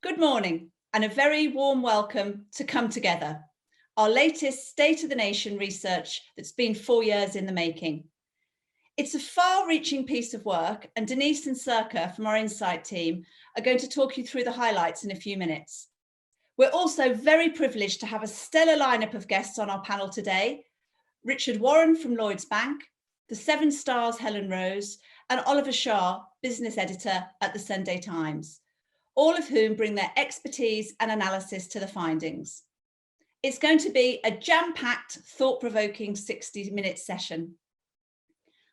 Good morning and a very warm welcome to Come Together, our latest State of the Nation research that's been 4 years in the making. It's a far-reaching piece of work, and Denise and Circa from our Insight team are going to talk you through the highlights in a few minutes. We're also very privileged to have a stellar lineup of guests on our panel today. Richard Warren from Lloyds Bank, the Seven Stars Helen Rose, and Oliver Shah, business editor at the Sunday Times, all of whom bring their expertise and analysis to the findings. It's going to be a jam-packed, thought-provoking 60-minute session.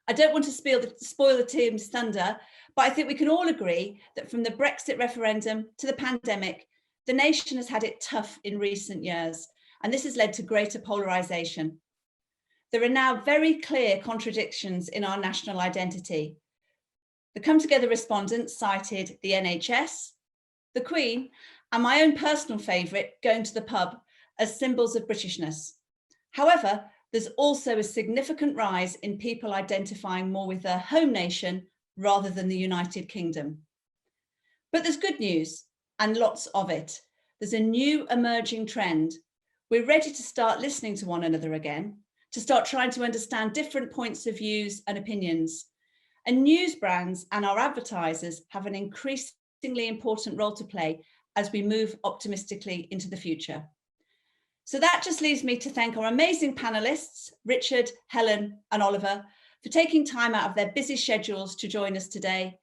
I don't want to spoil the team's thunder, but I think we can all agree that from the Brexit referendum to the pandemic, the nation has had it tough in recent years, and this has led to greater polarisation. There are now very clear contradictions in our national identity. The Come Together respondents cited the NHS, the Queen, and my own personal favourite, going to the pub, as symbols of Britishness. However, there's also a significant rise in people identifying more with their home nation rather than the United Kingdom. But there's good news, and lots of it. There's a new emerging trend. We're ready to start listening to one another again, to start trying to understand different points of views and opinions. And news brands and our advertisers have an increasingly important role to play as we move optimistically into the future. So that just leaves me to thank our amazing panelists, Richard, Helen and Oliver, for taking time out of their busy schedules to join us today.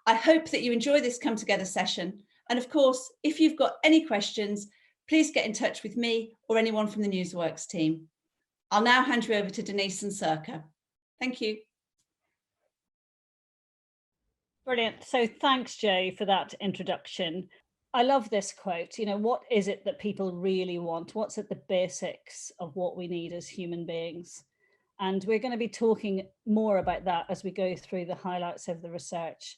I hope that you enjoy this Come Together session. And of course, if you've got any questions, please get in touch with me or anyone from the Newsworks team. I'll now hand you over to Denise and Circa. Thank you. Brilliant. So thanks, Jo, for that introduction. I love this quote. You know, what is it that people really want? What's at the basics of what we need as human beings? And we're going to be talking more about that as we go through the highlights of the research.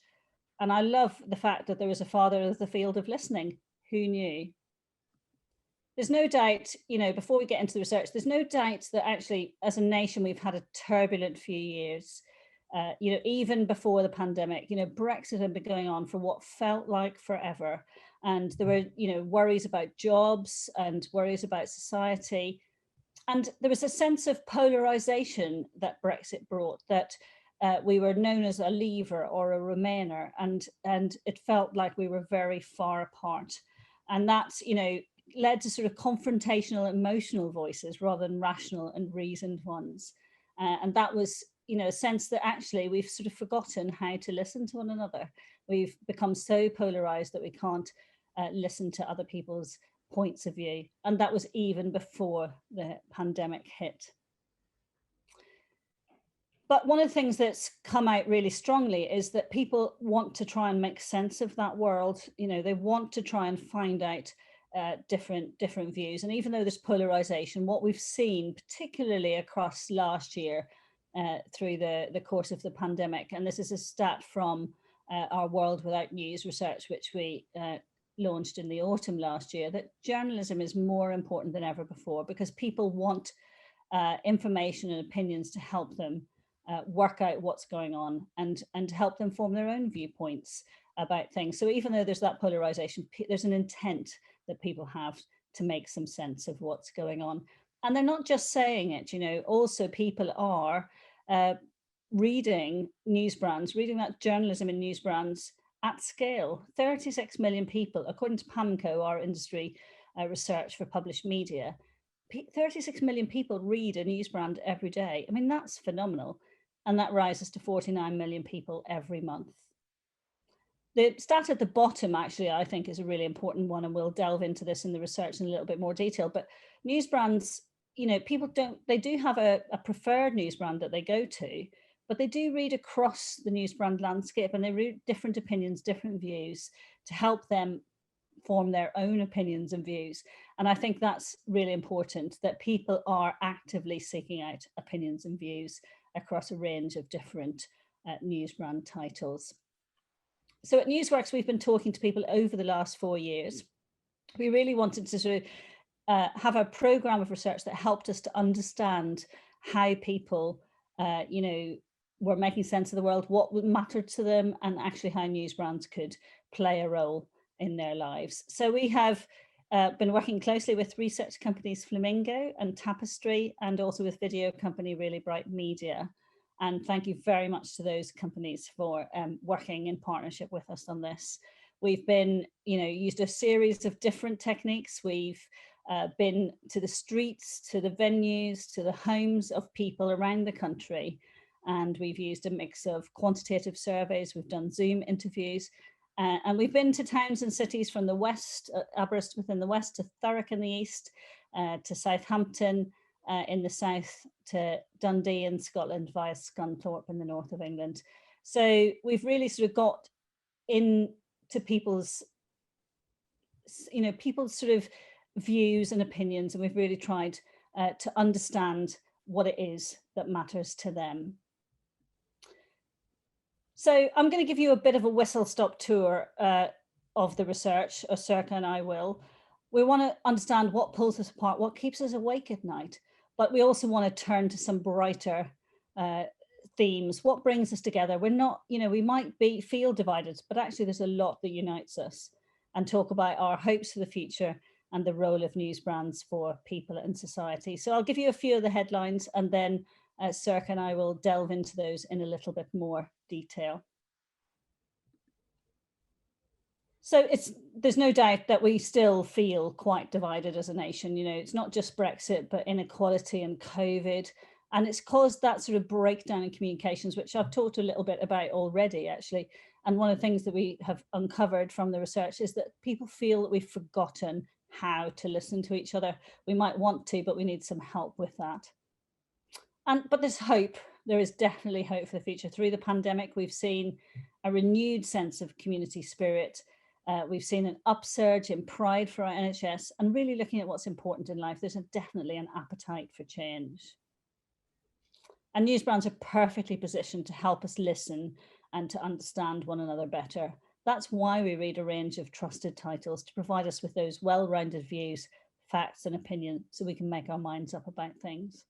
And I love the fact that there was a father of the field of listening. Who knew? There's no doubt, you know, before we get into the research, there's no doubt that actually as a nation, we've had a turbulent few years. You know, even before the pandemic, you know, Brexit had been going on for what felt like forever. And there were, you know, worries about jobs and worries about society. And there was a sense of polarization that Brexit brought, that we were known as a leaver or a remainer, and it felt like we were very far apart. And that, you know, led to sort of confrontational, emotional voices rather than rational and reasoned ones. And that was, you know, a sense that actually we've sort of forgotten how to listen to one another. We've become so polarized that we can't listen to other people's points of view. And that was even before the pandemic hit. But one of the things that's come out really strongly is that people want to try and make sense of that world. You know, they want to try and find out different views. And even though there's polarization, what we've seen, particularly across last year, through the course of the pandemic, and this is a stat from our World Without News research, which we launched in the autumn last year, that journalism is more important than ever before because people want information and opinions to help them work out what's going on and help them form their own viewpoints about things. So even though there's that polarization, there's an intent that people have to make some sense of what's going on. And they're not just saying it, you know, also people are reading news brands, reading that journalism in news brands at scale. 36 million people, according to PAMCO, our industry research for published media, 36 million people read a news brand every day. I mean, that's phenomenal. And that rises to 49 million people every month. The stat at the bottom, actually, I think is a really important one, and we'll delve into this in the research in a little bit more detail. But news brands, you know, people they do have a preferred news brand that they go to, but they do read across the news brand landscape, and they read different opinions, different views to help them form their own opinions and views. And I think that's really important, that people are actively seeking out opinions and views across a range of different news brand titles. So at Newsworks, we've been talking to people over the last 4 years. We really wanted to sort of have a program of research that helped us to understand how people, you know, were making sense of the world, what mattered to them, and actually how news brands could play a role in their lives. So we have been working closely with research companies Flamingo and Tapestry, and also with video company Really Bright Media. And thank you very much to those companies for working in partnership with us on this. We've been, used a series of different techniques. We've been to the streets, to the venues, to the homes of people around the country. And we've used a mix of quantitative surveys. We've done Zoom interviews. And we've been to towns and cities from the west, Aberystwyth in the west, to Thurrock in the east, to Southampton in the south, to Dundee in Scotland via Scunthorpe in the north of England. So we've really sort of got into people's, people's sort of views and opinions, and we've really tried to understand what it is that matters to them. So I'm going to give you a bit of a whistle-stop tour of the research, or Circa and I will. We want to understand what pulls us apart, what keeps us awake at night, but we also want to turn to some brighter themes. What brings us together? We're not, we might feel divided, but actually there's a lot that unites us, and talk about our hopes for the future and the role of news brands for people and society. So I'll give you a few of the headlines, and then Circa and I will delve into those in a little bit more detail. So there's no doubt that we still feel quite divided as a nation. It's not just Brexit, but inequality and COVID. And it's caused that sort of breakdown in communications, which I've talked a little bit about already, actually. And one of the things that we have uncovered from the research is that people feel that we've forgotten how to listen to each other. We might want to, but we need some help with that. But there's hope. There is definitely hope for the future. Through the pandemic, we've seen a renewed sense of community spirit. We've seen an upsurge in pride for our NHS, and really looking at what's important in life. There's definitely an appetite for change. And news brands are perfectly positioned to help us listen and to understand one another better. That's why we read a range of trusted titles, to provide us with those well-rounded views, facts and opinion, so we can make our minds up about things.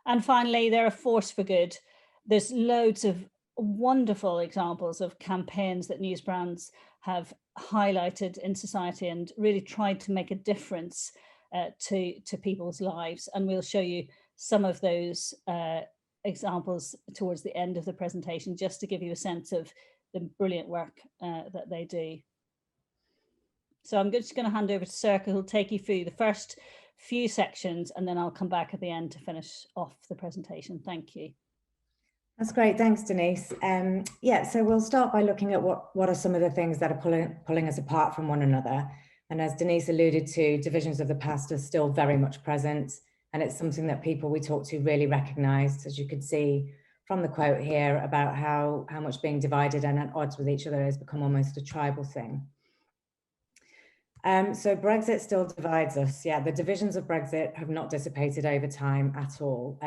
And finally, they're a force for good. There's loads of wonderful examples of campaigns that news brands have highlighted in society and really tried to make a difference to people's lives. And we'll show you some of those examples towards the end of the presentation, just to give you a sense of the brilliant work that they do. So I'm just going to hand over to Circa, who'll take you through the first few sections, and then I'll come back at the end to finish off the presentation. Thank you. That's great. Thanks, Denise. Yeah, so we'll start by looking at what are some of the things that are pulling us apart from one another. And as Denise alluded to, divisions of the past are still very much present. And it's something that people we talk to really recognise, as you could see from the quote here about how much being divided and at odds with each other has become almost a tribal thing. So Brexit still divides us. Yeah, the divisions of Brexit have not dissipated over time at all.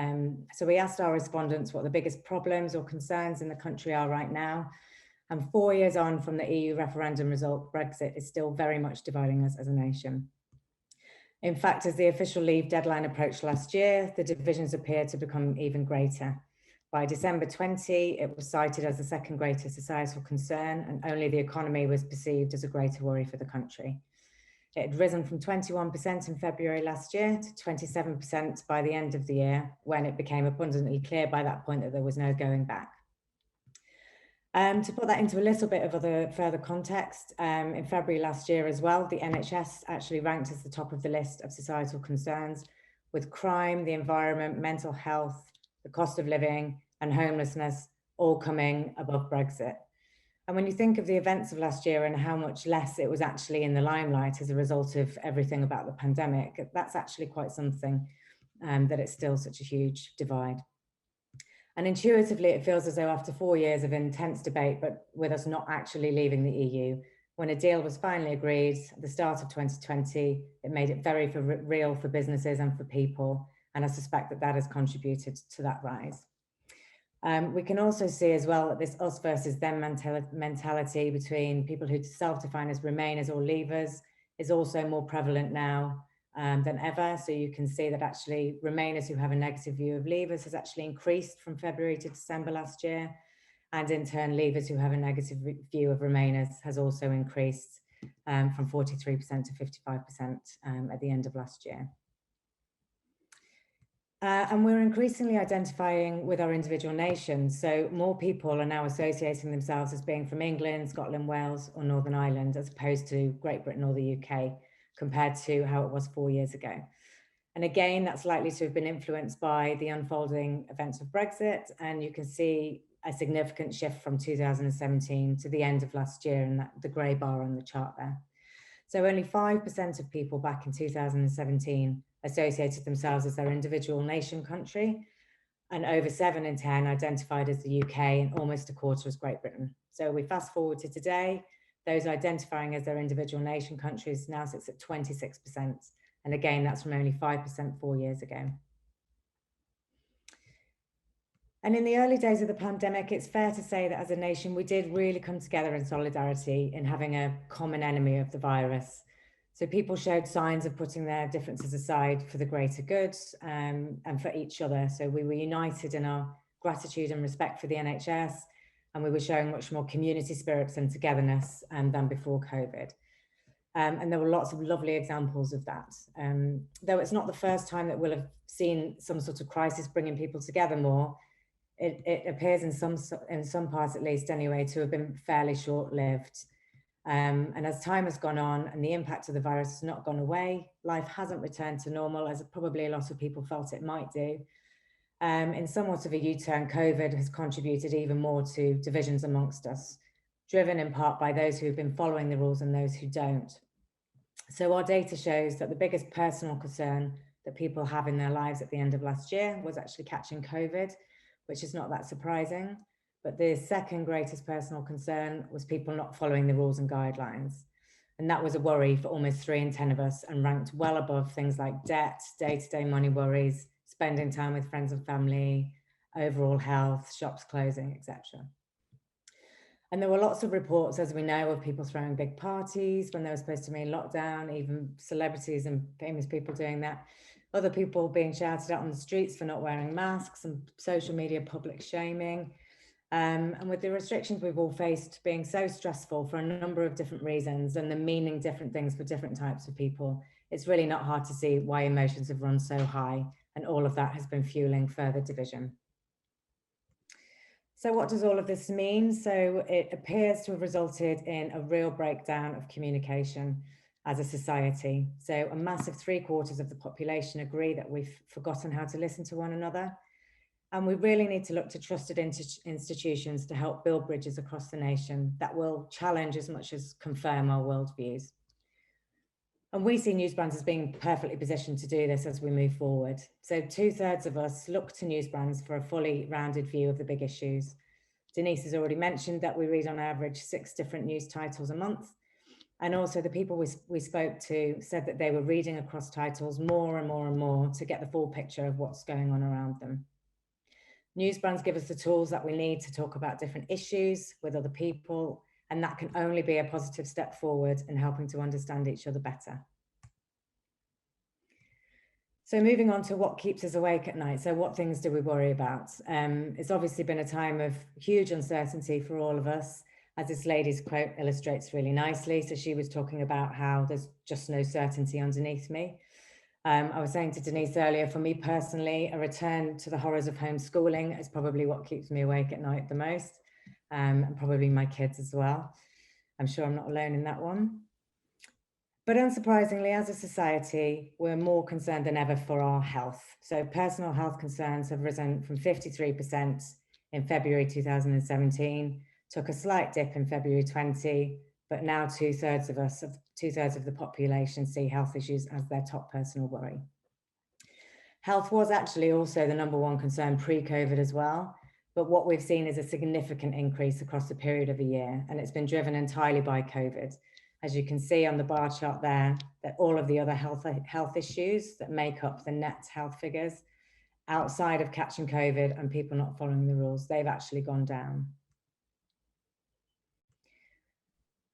So we asked our respondents what the biggest problems or concerns in the country are right now. And 4 years on from the EU referendum result, Brexit is still very much dividing us as a nation. In fact, as the official leave deadline approached last year, the divisions appear to become even greater. By December 20, it was cited as the second greatest societal concern, and only the economy was perceived as a greater worry for the country. It had risen from 21% in February last year to 27% by the end of the year, when it became abundantly clear by that point that there was no going back. To put that into a little bit of further context, in February last year as well, the NHS actually ranked as the top of the list of societal concerns, with crime, the environment, mental health, the cost of living and homelessness all coming above Brexit. And when you think of the events of last year and how much less it was actually in the limelight as a result of everything about the pandemic, that's actually quite something, that it's still such a huge divide. And intuitively, it feels as though after 4 years of intense debate, but with us not actually leaving the EU, when a deal was finally agreed at the start of 2020, it made it very real for businesses and for people. And I suspect that that has contributed to that rise. We can also see as well that this us versus them mentality between people who self-define as Remainers or Leavers is also more prevalent now than ever. So you can see that actually Remainers who have a negative view of Leavers has actually increased from February to December last year. And in turn, leavers who have a negative view of Remainers has also increased from 43% to 55% at the end of last year. And we're increasingly identifying with our individual nations. So more people are now associating themselves as being from England, Scotland, Wales, or Northern Ireland, as opposed to Great Britain or the UK, compared to how it was 4 years ago. And again, that's likely to have been influenced by the unfolding events of Brexit. And you can see a significant shift from 2017 to the end of last year, and the grey bar on the chart there. So only 5% of people back in 2017 associated themselves as their individual nation country, and over 7 in 10 identified as the UK, and almost a quarter as Great Britain. So we fast forward to today, those identifying as their individual nation countries now sits at 26%. And again, that's from only 5% 4 years ago. And in the early days of the pandemic, it's fair to say that as a nation, we did really come together in solidarity in having a common enemy of the virus. So people showed signs of putting their differences aside for the greater good and for each other. So we were united in our gratitude and respect for the NHS, and we were showing much more community spirits and togetherness than before COVID. And there were lots of lovely examples of that. Though it's not the first time that we'll have seen some sort of crisis bringing people together more, it appears in some parts, at least anyway, to have been fairly short-lived. And as time has gone on and the impact of the virus has not gone away, life hasn't returned to normal, as probably a lot of people felt it might do. In somewhat of a U-turn, COVID has contributed even more to divisions amongst us, driven in part by those who've been following the rules and those who don't. So our data shows that the biggest personal concern that people have in their lives at the end of last year was actually catching COVID, which is not that surprising. But the second greatest personal concern was people not following the rules and guidelines. And that was a worry for almost 3 in 10 of us, and ranked well above things like debt, day-to-day money worries, spending time with friends and family, overall health, shops closing, etc. And there were lots of reports, as we know, of people throwing big parties when they were supposed to be in lockdown, even celebrities and famous people doing that. Other people being shouted at on the streets for not wearing masks, and social media public shaming. And with the restrictions we've all faced being so stressful for a number of different reasons, and the meaning different things for different types of people, it's really not hard to see why emotions have run so high, and all of that has been fueling further division. So what does all of this mean? So it appears to have resulted in a real breakdown of communication as a society. So a massive 3/4 of the population agree that we've forgotten how to listen to one another. And we really need to look to trusted institutions to help build bridges across the nation that will challenge as much as confirm our worldviews. And we see news brands as being perfectly positioned to do this as we move forward. So 2/3 of us look to news brands for a fully rounded view of the big issues. Denise has already mentioned that we read on average 6 different news titles a month. And also the people we spoke to said that they were reading across titles more and more and more to get the full picture of what's going on around them. News brands give us the tools that we need to talk about different issues with other people, and that can only be a positive step forward in helping to understand each other better. So moving on to what keeps us awake at night. So what things do we worry about? It's obviously been a time of huge uncertainty for all of us, as this lady's quote illustrates really nicely. So she was talking about how there's just no certainty underneath me. I was saying to Denise earlier, for me personally, a return to the horrors of homeschooling is probably what keeps me awake at night the most, and probably my kids as well. I'm sure I'm not alone in that one. But unsurprisingly, as a society, we're more concerned than ever for our health. So personal health concerns have risen from 53% in February 2017, took a slight dip in February 20, but now 2/3 of us, 2/3 of the population see health issues as their top personal worry. Health was actually also the #1 concern pre-COVID as well, but what we've seen is a significant increase across the period of a year, and it's been driven entirely by COVID. As you can see on the bar chart there, that all of the other health issues that make up the net health figures outside of catching COVID and people not following the rules, they've actually gone down.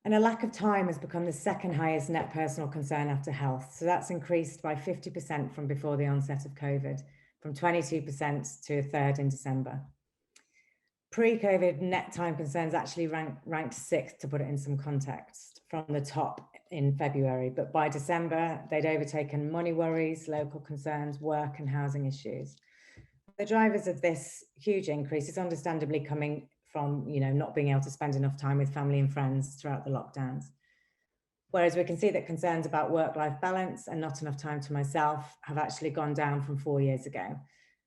And a lack of time has become the second highest net personal concern after health. So that's increased by 50% from before the onset of COVID, from 22% to 1/3 in December. Pre-COVID net time concerns actually ranked 6th, to put it in some context, from the top in February. But by December, they'd overtaken money worries, local concerns, work and housing issues. The drivers of this huge increase is understandably coming from, not being able to spend enough time with family and friends throughout the lockdowns. Whereas we can see that concerns about work-life balance and not enough time to myself have actually gone down from 4 years ago.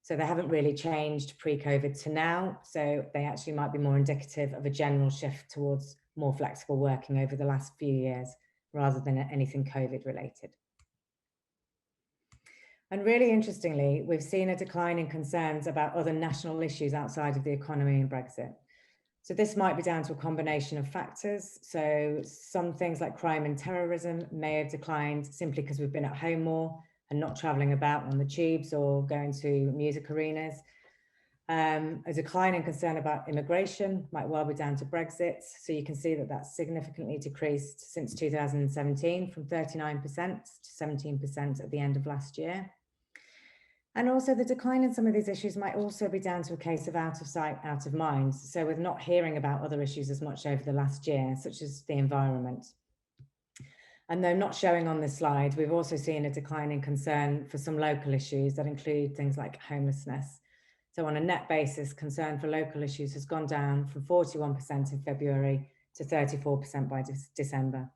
So they haven't really changed pre-COVID to now. So they actually might be more indicative of a general shift towards more flexible working over the last few years, rather than anything COVID related. And really interestingly, we've seen a decline in concerns about other national issues outside of the economy and Brexit. So this might be down to a combination of factors. So some things like crime and terrorism may have declined simply because we've been at home more and not traveling about on the tubes or going to music arenas. A decline in concern about immigration might well be down to Brexit. So you can see that that's significantly decreased since 2017 from 39% to 17% at the end of last year. And also the decline in some of these issues might also be down to a case of out of sight, out of mind. So with not hearing about other issues as much over the last year, such as the environment. And though not showing on this slide, we've also seen a decline in concern for some local issues that include things like homelessness. So on a net basis, concern for local issues has gone down from 41% in February to 34% by December.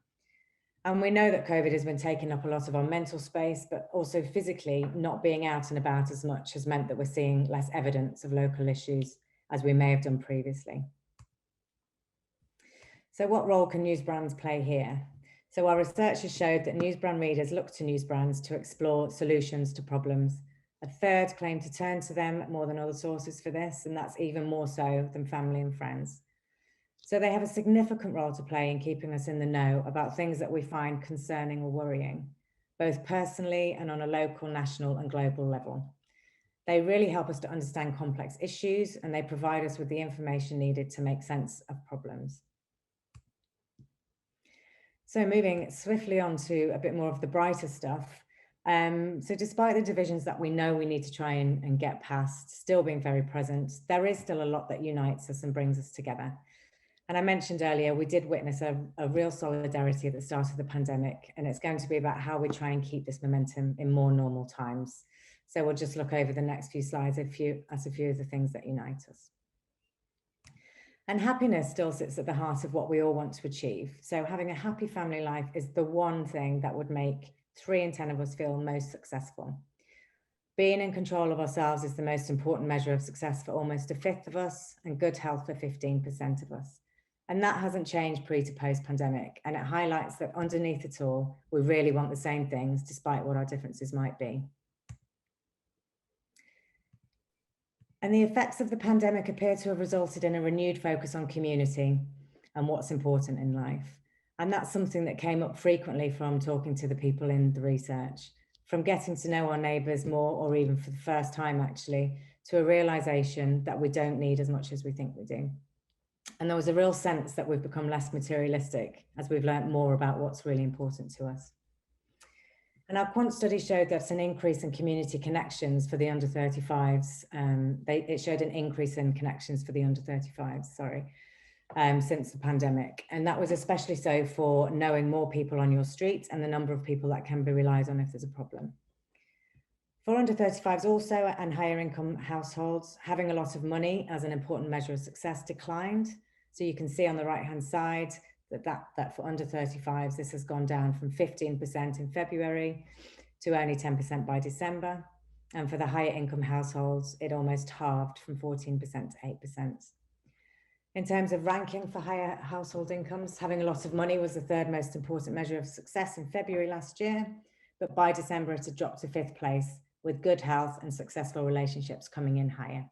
And we know that COVID has been taking up a lot of our mental space, but also physically not being out and about as much has meant that we're seeing less evidence of local issues as we may have done previously. So what role can news brands play here? So our research has showed that news brand readers look to news brands to explore solutions to problems. A third claim to turn to them more than other sources for this, and that's even more so than family and friends. So they have a significant role to play in keeping us in the know about things that we find concerning or worrying, both personally and on a local, national and global level. They really help us to understand complex issues, and they provide us with the information needed to make sense of problems. So moving swiftly on to a bit more of the brighter stuff. So despite the divisions that we know we need to try and get past still being very present, there is still a lot that unites us and brings us together. And I mentioned earlier, we did witness a real solidarity at the start of the pandemic, and it's going to be about how we try and keep this momentum in more normal times. So we'll just look over the next few slides at a few of the things that unite us. And happiness still sits at the heart of what we all want to achieve. So having a happy family life is the one thing that would make 3 in 10 of us feel most successful. Being in control of ourselves is the most important measure of success for almost 1/5 of us, and good health for 15% of us. And that hasn't changed pre to post pandemic. And it highlights that underneath it all, we really want the same things, despite what our differences might be. And the effects of the pandemic appear to have resulted in a renewed focus on community and what's important in life. And that's something that came up frequently from talking to the people in the research, from getting to know our neighbours more, or even for the first time actually, to a realisation that we don't need as much as we think we do. And there was a real sense that we've become less materialistic as we've learned more about what's really important to us. And our quant study showed there's an increase in community connections for the under 35s. It showed an increase in connections for the under 35s, since the pandemic. And that was especially so for knowing more people on your street and the number of people that can be relied on if there's a problem. For under 35s also, and higher income households, having a lot of money as an important measure of success declined. So you can see on the right-hand side that for under 35s, this has gone down from 15% in February to only 10% by December. And for the higher income households, it almost halved from 14% to 8%. In terms of ranking for higher household incomes, having a lot of money was the 3rd most important measure of success in February last year, but by December it had dropped to 5th place, with good health and successful relationships coming in higher.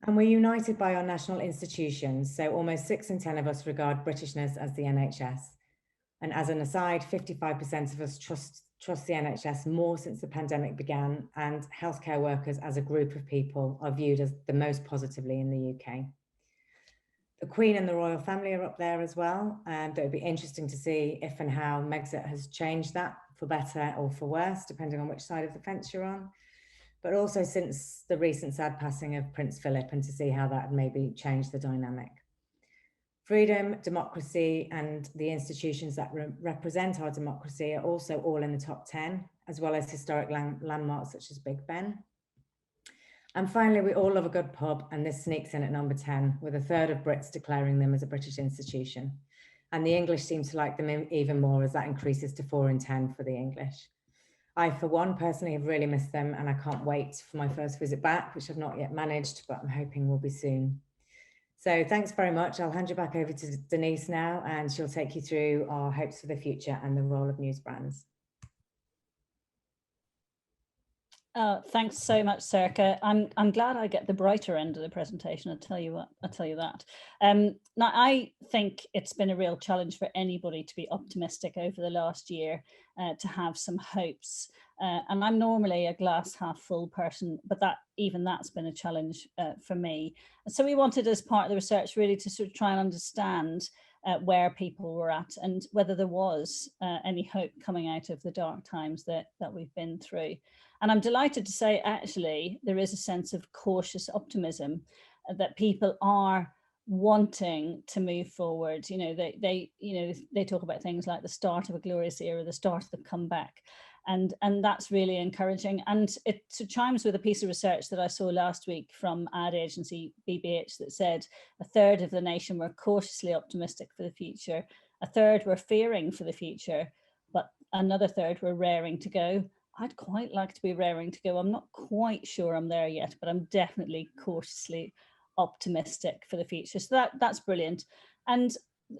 And we're united by our national institutions, so almost 6 in 10 of us regard Britishness as the NHS. And as an aside, 55% of us trust the NHS more since the pandemic began, and healthcare workers as a group of people are viewed as the most positively in the UK. The Queen and the royal family are up there as well, and it would be interesting to see if and how Megxit has changed that for better or for worse, depending on which side of the fence you're on. but also since the recent sad passing of Prince Philip, and to see how that had maybe changed the dynamic. Freedom, democracy, and the institutions that represent our democracy are also all in the top 10, as well as historic landmarks such as Big Ben. And finally, we all love a good pub, and this sneaks in at number 10, with a third of Brits declaring them as a British institution. And the English seem to like them even more, as that increases to 4 in 10 for the English. I, for one, personally have really missed them, and I can't wait for my first visit back, which I've not yet managed, but I'm hoping will be soon. So thanks very much. I'll hand you back over to Denise now, and she'll take you through our hopes for the future and the role of news brands. Thanks so much, Serka. I'm glad I get the brighter end of the presentation. I'll tell you that. Now, I think it's been a real challenge for anybody to be optimistic over the last year, to have some hopes. And I'm normally a glass half full person, but even that's been a challenge for me. So we wanted, as part of the research, really to sort of try and understand where people were at and whether there was any hope coming out of the dark times that we've been through. And I'm delighted to say, actually, there is a sense of cautious optimism that people are wanting to move forward. You know, they talk about things like the start of a glorious era, the start of the comeback. And that's really encouraging. And it chimes with a piece of research that I saw last week from ad agency BBH that said a third of the nation were cautiously optimistic for the future, a third were fearing for the future, but another third were raring to go. I'd quite like to be raring to go. I'm not quite sure I'm there yet, but I'm definitely cautiously optimistic for the future. So that's brilliant. And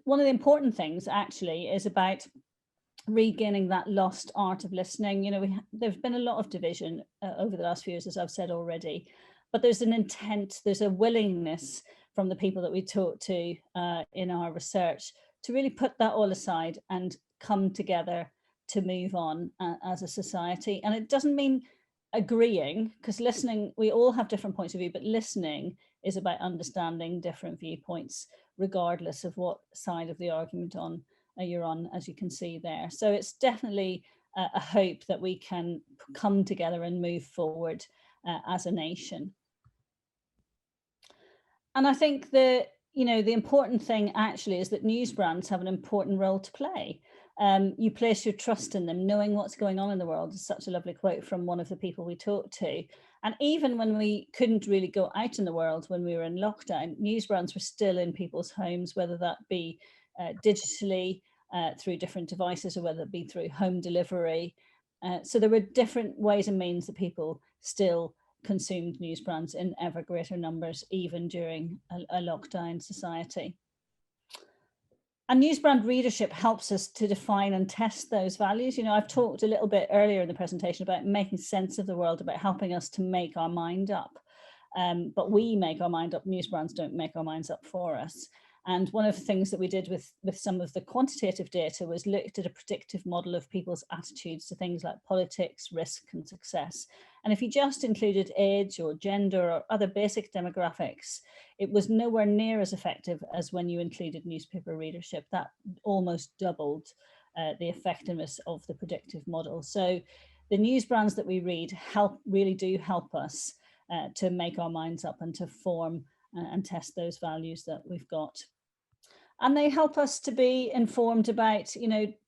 one of the important things actually is about regaining that lost art of listening. You know, there's been a lot of division over the last few years, as I've said already, but there's an intent, there's a willingness from the people that we talk to in our research to really put that all aside and come together to move on as a society. And it doesn't mean agreeing, because listening, we all have different points of view, but listening is about understanding different viewpoints, regardless of what side of the argument you're on, as you can see there. So it's definitely a hope that we can come together and move forward as a nation. And I think the important thing actually is that news brands have an important role to play. You place your trust in them, knowing what's going on in the world is such a lovely quote from one of the people we talked to. And even when we couldn't really go out in the world when we were in lockdown, news brands were still in people's homes, whether that be digitally through different devices or whether it be through home delivery. So there were different ways and means that people still consumed news brands in ever greater numbers, even during a lockdown society. And news brand readership helps us to define and test those values. You know, I've talked a little bit earlier in the presentation about making sense of the world, about helping us to make our mind up. But we make our mind up, news brands don't make our minds up for us. And one of the things that we did with some of the quantitative data was looked at a predictive model of people's attitudes to things like politics, risk, and success. And if you just included age or gender or other basic demographics, it was nowhere near as effective as when you included newspaper readership. That almost doubled the effectiveness of the predictive model. So the news brands that we read really do help us to make our minds up and to form and test those values that we've got. And they help us to be informed about,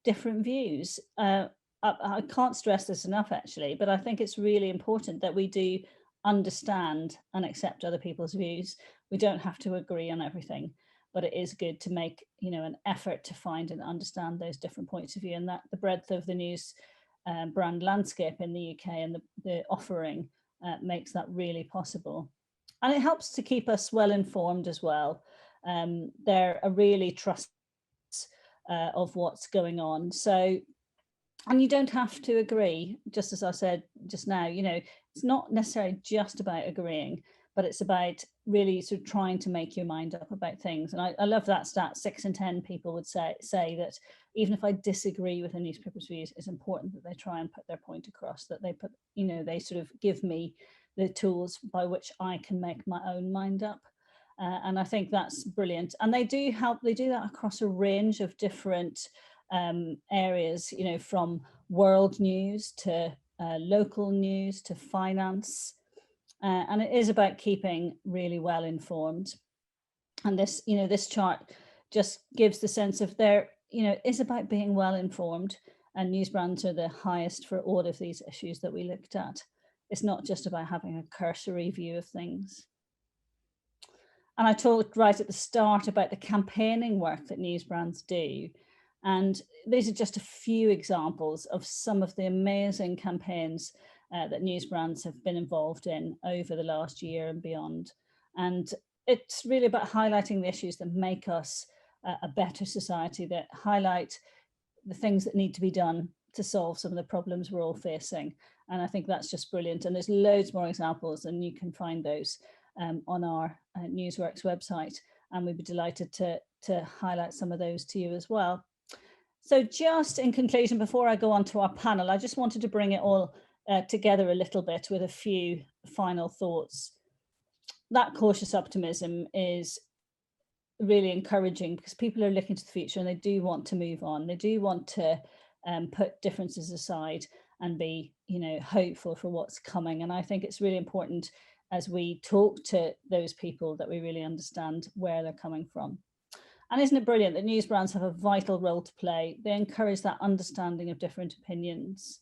different views. I can't stress this enough, actually, but I think it's really important that we do understand and accept other people's views. We don't have to agree on everything, but it is good to make, an effort to find and understand those different points of view, and that the breadth of the news brand landscape in the UK and the offering makes that really possible. And it helps to keep us well informed as well. They're a really trust of what's going on. So, and you don't have to agree, just as I said just now, it's not necessarily just about agreeing, but it's about really sort of trying to make your mind up about things. And I love that stat. 6 in 10 people would say that even if I disagree with a newspaper's views, it's important that they try and put their point across, that they put, they sort of give me the tools by which I can make my own mind up. And I think that's brilliant. And they do that across a range of different areas, from world news to local news to finance. And it is about keeping really well informed. And this, this chart just gives the sense of it's about being well informed, and news brands are the highest for all of these issues that we looked at. It's not just about having a cursory view of things. And I talked right at the start about the campaigning work that news brands do. And these are just a few examples of some of the amazing campaigns that news brands have been involved in over the last year and beyond. And it's really about highlighting the issues that make us a better society, that highlight the things that need to be done to solve some of the problems we're all facing. And I think that's just brilliant. And there's loads more examples, and you can find those on our Newsworks website. And we'd be delighted to highlight some of those to you as well. So just in conclusion, before I go on to our panel, I just wanted to bring it all together a little bit with a few final thoughts. That cautious optimism is really encouraging, because people are looking to the future and they do want to move on. They do want to put differences aside and be, hopeful for what's coming. And I think it's really important as we talk to those people that we really understand where they're coming from. And isn't it brilliant that news brands have a vital role to play? They encourage that understanding of different opinions.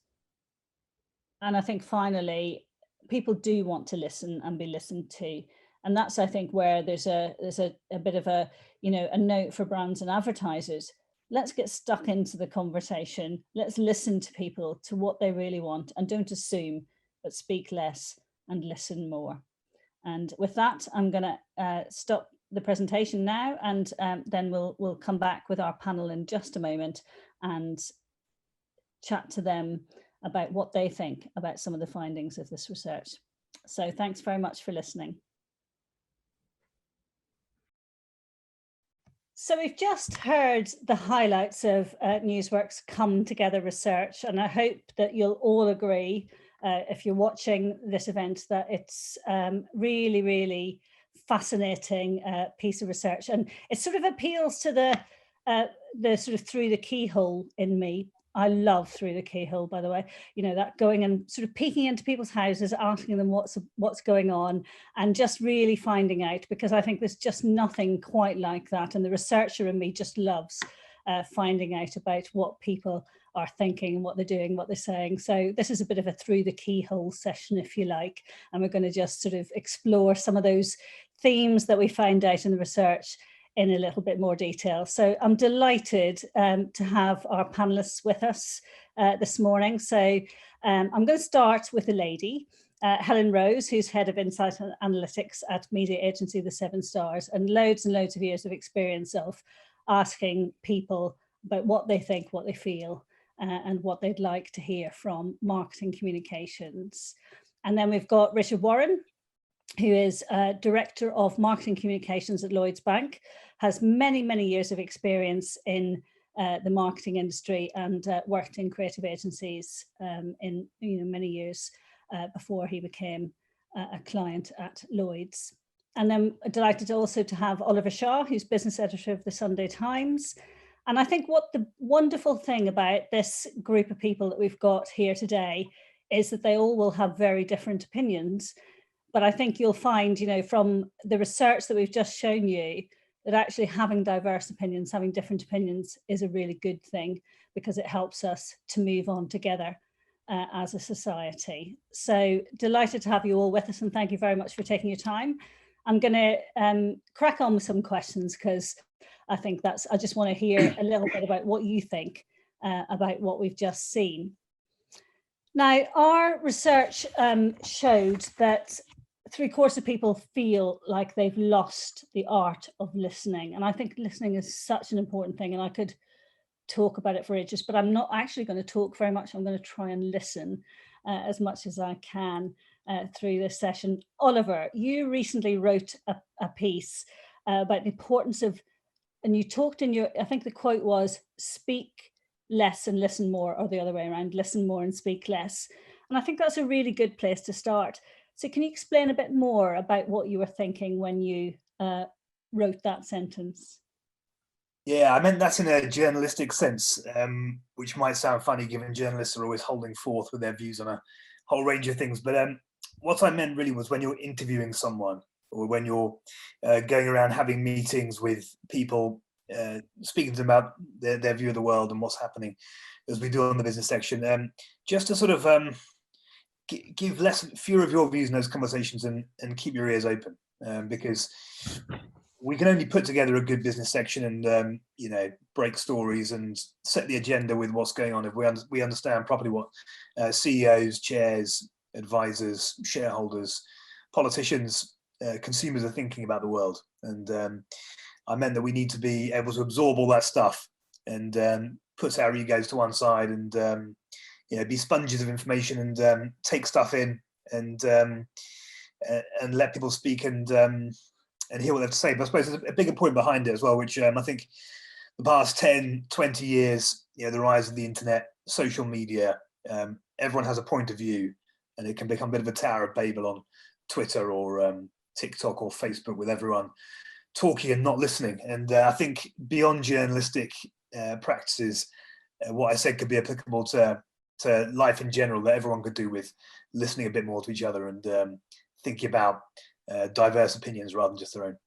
And I think finally, people do want to listen and be listened to. And that's, I think, where there's a bit of a note for brands and advertisers. Let's get stuck into the conversation. Let's listen to people, to what they really want, and don't assume, but speak less and listen more. And with that, I'm going to stop the presentation now, and then we'll come back with our panel in just a moment and chat to them about what they think about some of the findings of this research. So thanks very much for listening. So we've just heard the highlights of Newsworks Come Together research, and I hope that you'll all agree, if you're watching this event, that it's really, really fascinating piece of research, and it sort of appeals to the sort of through the keyhole in me. I love through the keyhole, by the way, that going and sort of peeking into people's houses, asking them what's going on, and just really finding out, because I think there's just nothing quite like that. And the researcher in me just loves finding out about what people are thinking and what they're doing, what they're saying. So this is a bit of a through the keyhole session, if you like, and we're going to just sort of explore some of those themes that we found out in the research in a little bit more detail. So I'm delighted to have our panelists with us this morning. So I'm going to start with a lady, Helen Rose, who's head of insight and analytics at media agency The 7 Stars, and loads of years of experience of asking people about what they think, what they feel, and what they'd like to hear from marketing communications. And then we've got Richard Warren, who is Director of Marketing Communications at Lloyds Bank, has many, many years of experience in the marketing industry, and worked in creative agencies in many years before he became a client at Lloyds. And then delighted also to have Oliver Shaw, who's business editor of the Sunday Times. And I think what the wonderful thing about this group of people that we've got here today is that they all will have very different opinions. But I think you'll find, from the research that we've just shown you, that actually having diverse opinions, having different opinions is a really good thing, because it helps us to move on together as a society. So delighted to have you all with us, and thank you very much for taking your time. I'm going to crack on with some questions, because I think I just want to hear a little bit about what you think about what we've just seen. Now, our research showed that 3/4 of people feel like they've lost the art of listening. And I think listening is such an important thing, and I could talk about it for ages, but I'm not actually going to talk very much. I'm going to try and listen as much as I can through this session. Oliver, you recently wrote a piece about the importance of, and you talked in your, I think the quote was, speak less and listen more, or the other way around, listen more and speak less. And I think that's a really good place to start. So can you explain a bit more about what you were thinking when you wrote that sentence? Yeah, I meant that in a journalistic sense, which might sound funny given journalists are always holding forth with their views on a whole range of things. But what I meant really was when you're interviewing someone, or when you're going around having meetings with people, speaking to them about their view of the world and what's happening, as we do on the business section, just to sort of give fewer of your views in those conversations, and keep your ears open, because we can only put together a good business section and break stories and set the agenda with what's going on if we understand properly what CEOs, chairs, advisors, shareholders, politicians, consumers are thinking about the world. And I meant that we need to be able to absorb all that stuff and put our egos to one side and be sponges of information and take stuff in and let people speak and hear what they have to say. But I suppose there's a bigger point behind it as well, which I think the past 10, 20 years, the rise of the internet, social media, everyone has a point of view, and it can become a bit of a Tower of Babel on Twitter or TikTok or Facebook, with everyone talking and not listening. And I think beyond journalistic practices, what I said could be applicable to life in general, that everyone could do with listening a bit more to each other and thinking about diverse opinions rather than just their own.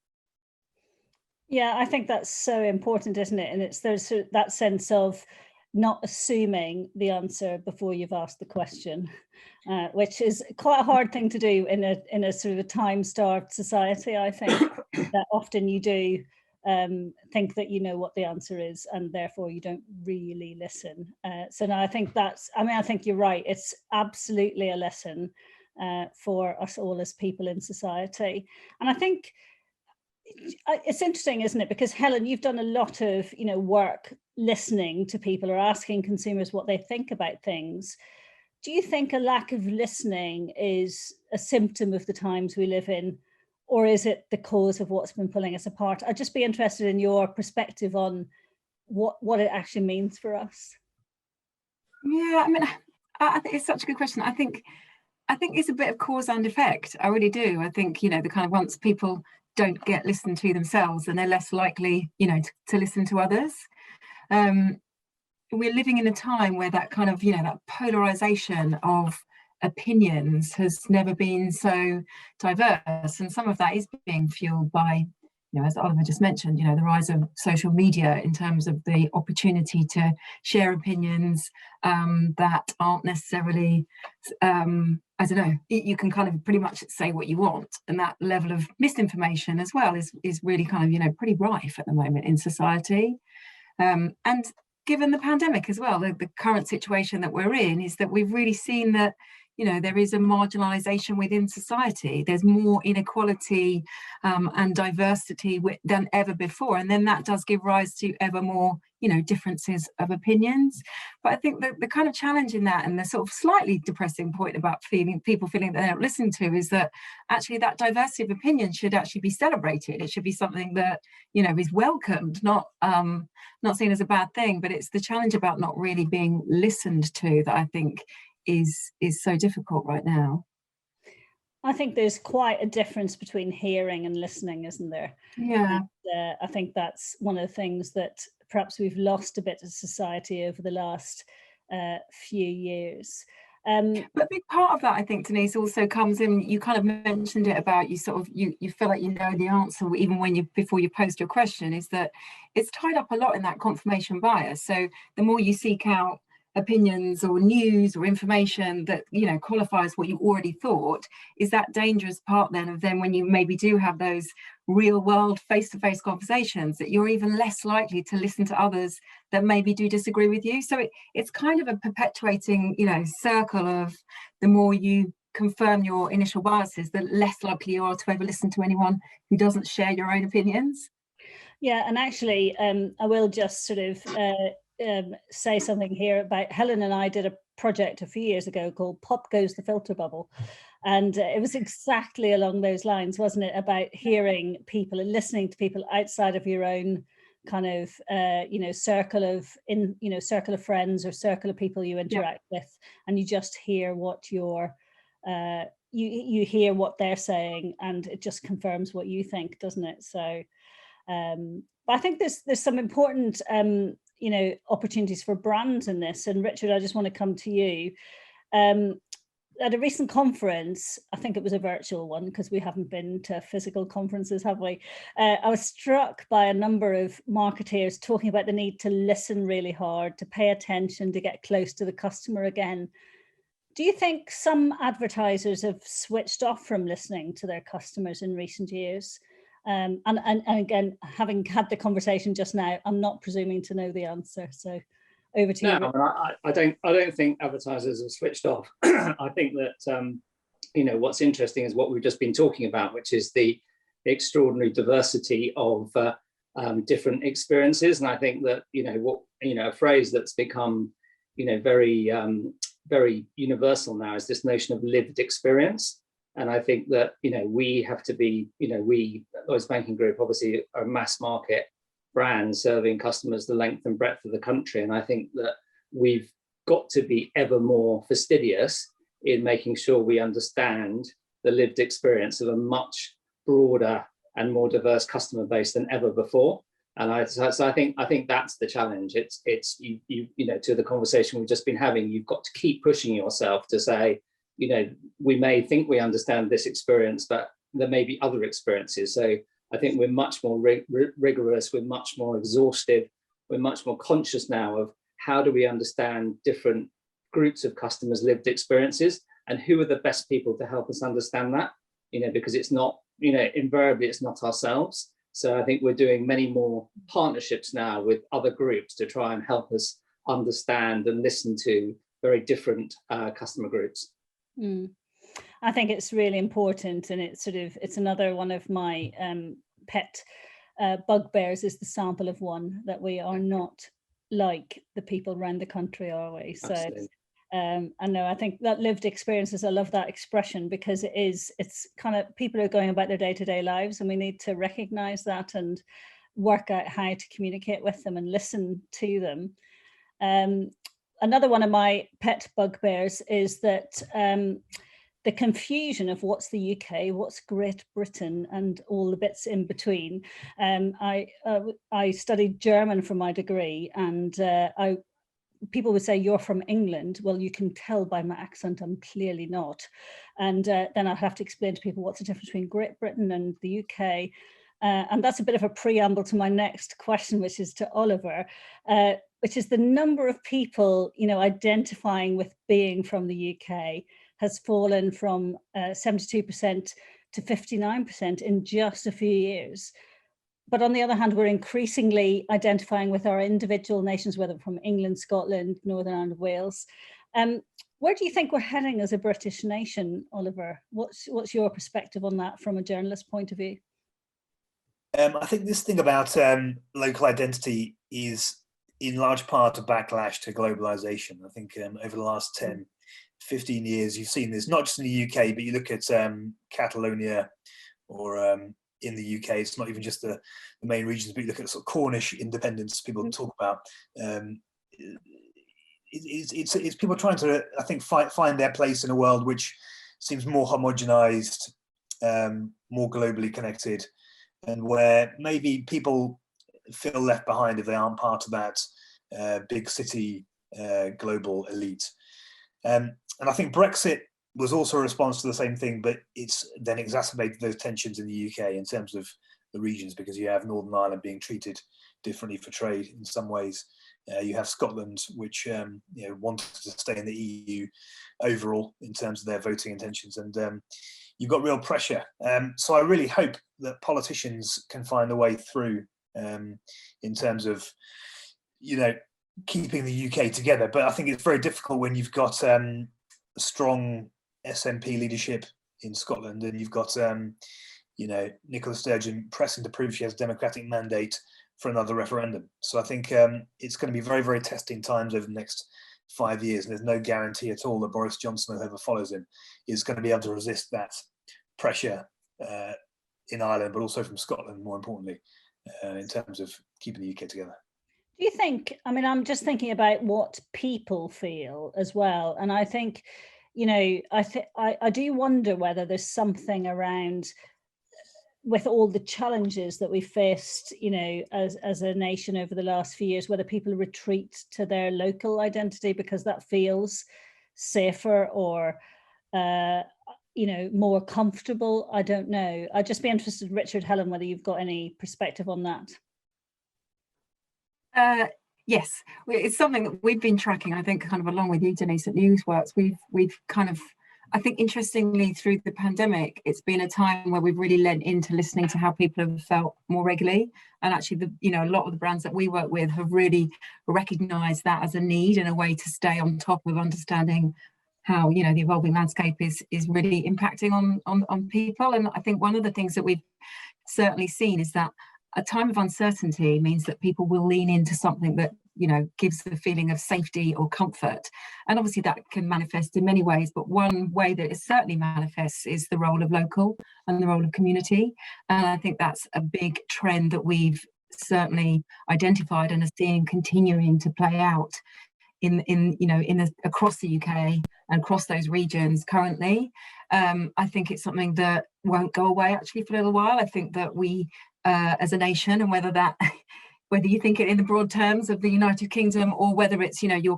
Yeah, I think that's so important, isn't it? And there's that sense of not assuming the answer before you've asked the question, which is quite a hard thing to do in a sort of a time-starved society. I think that often you do think that you know what the answer is, and therefore you don't really listen. So now I think I think you're right. It's absolutely a lesson for us all as people in society. And I think it's interesting, isn't it? Because Helen, you've done a lot of work listening to people or asking consumers what they think about things. Do you think a lack of listening is a symptom of the times we live in, or is it the cause of what's been pulling us apart? I'd just be interested in your perspective on what it actually means for us. Yeah, I mean, I think it's such a good question. I think it's a bit of cause and effect. I really do. I think, the kind of, once people don't get listened to themselves, then they're less likely, to listen to others. We're living in a time where that kind of, that polarization of opinions has never been so diverse. And some of that is being fueled by, as Oliver just mentioned, the rise of social media in terms of the opportunity to share opinions that aren't necessarily, I don't know, you can kind of pretty much say what you want. And that level of misinformation as well is really kind of, pretty rife at the moment in society. And given the pandemic as well, the current situation that we're in is that we've really seen that, there is a marginalization within society. There's more inequality and diversity than ever before. And then that does give rise to ever more, differences of opinions. But I think the kind of challenge in that, and the sort of slightly depressing point about people feeling that they're not listened to, is that actually that diversity of opinion should actually be celebrated. It should be something that, is welcomed, not seen as a bad thing. But it's the challenge about not really being listened to that I think is so difficult right now. I think there's quite a difference between hearing and listening, isn't there? Yeah. And, I think that's one of the things that perhaps we've lost a bit of society over the last few years. But a big part of that, I think, Denise, also comes in, you kind of mentioned it about you feel like you know the answer even before you post your question, is that it's tied up a lot in that confirmation bias. So the more you seek out opinions or news or information that qualifies what you already thought, is that dangerous part then of when you maybe do have those real world face-to-face conversations, that you're even less likely to listen to others that maybe do disagree with you. So it's kind of a perpetuating circle of, the more you confirm your initial biases, the less likely you are to ever listen to anyone who doesn't share your own opinions. Yeah, and actually I will just sort of say something here about, Helen and I did a project a few years ago called Pop Goes the Filter Bubble, and it was exactly along those lines, wasn't it, about hearing people and listening to people outside of your own kind of circle of friends or circle of people you interact with, and you just hear what you hear what they're saying, and it just confirms what you think, doesn't it? So But I think there's some important opportunities for brands in this. And Richard, I just want to come to you. At a recent conference, I think it was a virtual one because we haven't been to physical conferences, have we? I was struck by a number of marketeers talking about the need to listen really hard, to pay attention, to get close to the customer again. Do you think some advertisers have switched off from listening to their customers in recent years? And again, having had the conversation just now, I'm not presuming to know the answer. So over to you. No, I don't think advertisers have switched off. I think that what's interesting is what we've just been talking about, which is the extraordinary diversity of different experiences. And I think that a phrase that's become very universal now is this notion of lived experience. And I think that we have to be we Lloyds Banking Group obviously are a mass market brand serving customers the length and breadth of the country. And I think that we've got to be ever more fastidious in making sure we understand the lived experience of a much broader and more diverse customer base than ever before. And I think that's the challenge. It's to the conversation we've just been having, you've got to keep pushing yourself to say, we may think we understand this experience, but there may be other experiences. So I think we're much more rigorous, we're much more exhaustive, we're much more conscious now of how do we understand different groups of customers' lived experiences and who are the best people to help us understand that, because it's not, invariably it's not ourselves. So I think we're doing many more partnerships now with other groups to try and help us understand and listen to very different customer groups. I think it's really important, and it's another one of my pet bugbears is the sample of one, that we are not like the people around the country, are we? So I think that lived experiences, I love that expression, because it's kind of people are going about their day-to-day lives, and we need to recognize that and work out how to communicate with them and listen to them. Another one of my pet bugbears is that the confusion of what's the UK, what's Great Britain, and all the bits in between. I studied German for my degree, and people would say, you're from England. Well, you can tell by my accent, I'm clearly not. And then I'd have to explain to people what's the difference between Great Britain and the UK. And that's a bit of a preamble to my next question, which is to Oliver, which is the number of people, identifying with being from the UK has fallen from 72% to 59% in just a few years. But on the other hand, we're increasingly identifying with our individual nations, whether from England, Scotland, Northern Ireland, Wales. Where do you think we're heading as a British nation, Oliver? What's your perspective on that from a journalist point of view? I think this thing about local identity is in large part a backlash to globalization. I think over the last 10, 15 years, you've seen this, not just in the UK, but you look at Catalonia or in the UK, it's not even just the main regions, but you look at sort of Cornish independence people talk about. It's people trying to, I think, find their place in a world which seems more homogenized, more globally connected, and where maybe people feel left behind if they aren't part of that big city global elite. And I think Brexit was also a response to the same thing, but it's then exacerbated those tensions in the UK in terms of the regions, because you have Northern Ireland being treated differently for trade in some ways. You have Scotland, which wanted to stay in the EU overall in terms of their voting intentions, and you've got real pressure. So I really hope that politicians can find a way through in terms of, keeping the UK together. But I think it's very difficult when you've got strong SNP leadership in Scotland, and you've got Nicola Sturgeon pressing to prove she has a democratic mandate for another referendum. So I think it's going to be very, very testing times over the next 5 years, and there's no guarantee at all that Boris Johnson, or whoever follows him, is going to be able to resist that pressure in Ireland, but also from Scotland, more importantly, in terms of keeping the UK together. Do you think, I'm just thinking about what people feel as well. And I think, I do wonder whether there's something around with all the challenges that we faced, you know, as a nation over the last few years, whether people retreat to their local identity because that feels safer or, you know, more comfortable. I don't know. I'd just be interested, Richard, Helen, whether you've got any perspective on that. Yes, it's something that we've been tracking, I think, kind of along with you, Denise, at Newsworks. We've kind of, I think, interestingly, through the pandemic, it's been a time where we've really lent into listening to how people have felt more regularly. And actually, you know, a lot of the brands that we work with have really recognised that as a need and a way to stay on top of understanding how, you know, the evolving landscape is really impacting on people. And I think one of the things that we've certainly seen is that a time of uncertainty means that people will lean into something that, you know, gives the feeling of safety or comfort. And obviously that can manifest in many ways, but one way that it certainly manifests is the role of local and the role of community. And I think that's a big trend that we've certainly identified and are seeing continuing to play out across the UK and across those regions currently. I think it's something that won't go away actually for a little while. I think that we, as a nation, and whether you think it in the broad terms of the United Kingdom or whether it's, you know, your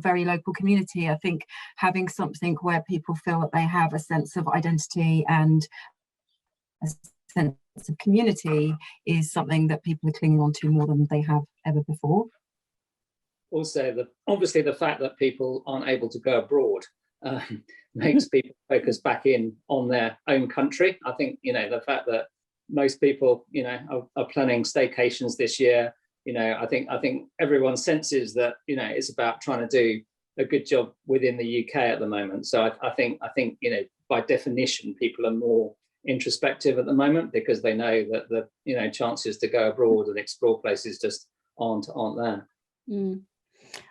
very local community, I think having something where people feel that they have a sense of identity and a sense of community is something that people are clinging on to more than they have ever before. Also, obviously the fact that people aren't able to go abroad makes people focus back in on their own country. I think, you know, the fact that most people, you know, are planning staycations this year, you know, I think everyone senses that, you know, it's about trying to do a good job within the UK at the moment. So I think, you know, by definition, people are more introspective at the moment because they know that the, you know, chances to go abroad and explore places just aren't there. Mm.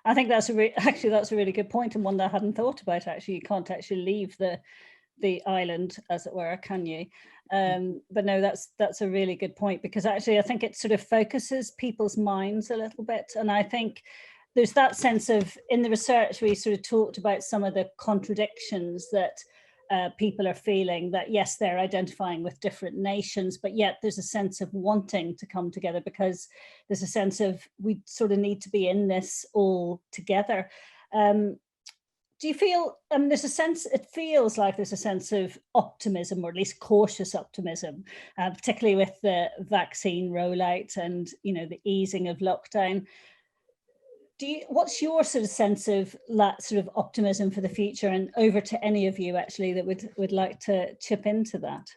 I think that's a really good point, and one that I hadn't thought about. Actually, you can't actually leave the island, as it were, can you? But no, that's a really good point, because actually I think it sort of focuses people's minds a little bit. And I think there's that sense of, in the research, we sort of talked about some of the contradictions that people are feeling, that yes, they're identifying with different nations, but yet there's a sense of wanting to come together because there's a sense of we sort of need to be in this all together. Do you feel, there's a sense, it feels like there's a sense of optimism, or at least cautious optimism, particularly with the vaccine rollout and, you know, the easing of lockdown. What's your sort of sense of that sort of optimism for the future? And over to any of you actually that would like to chip into that.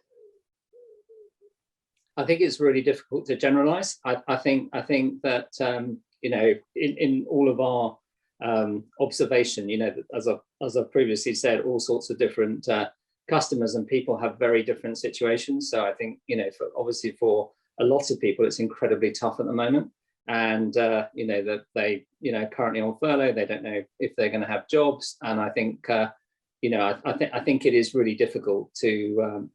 I think it's really difficult to generalize. I think that, you know, in all of our observation, you know, as I've previously said, all sorts of different customers and people have very different situations. So I think, you know, obviously for a lot of people, it's incredibly tough at the moment. And, you know, that they, you know, currently on furlough, they don't know if they're going to have jobs. And I think, you know, I think it is really difficult to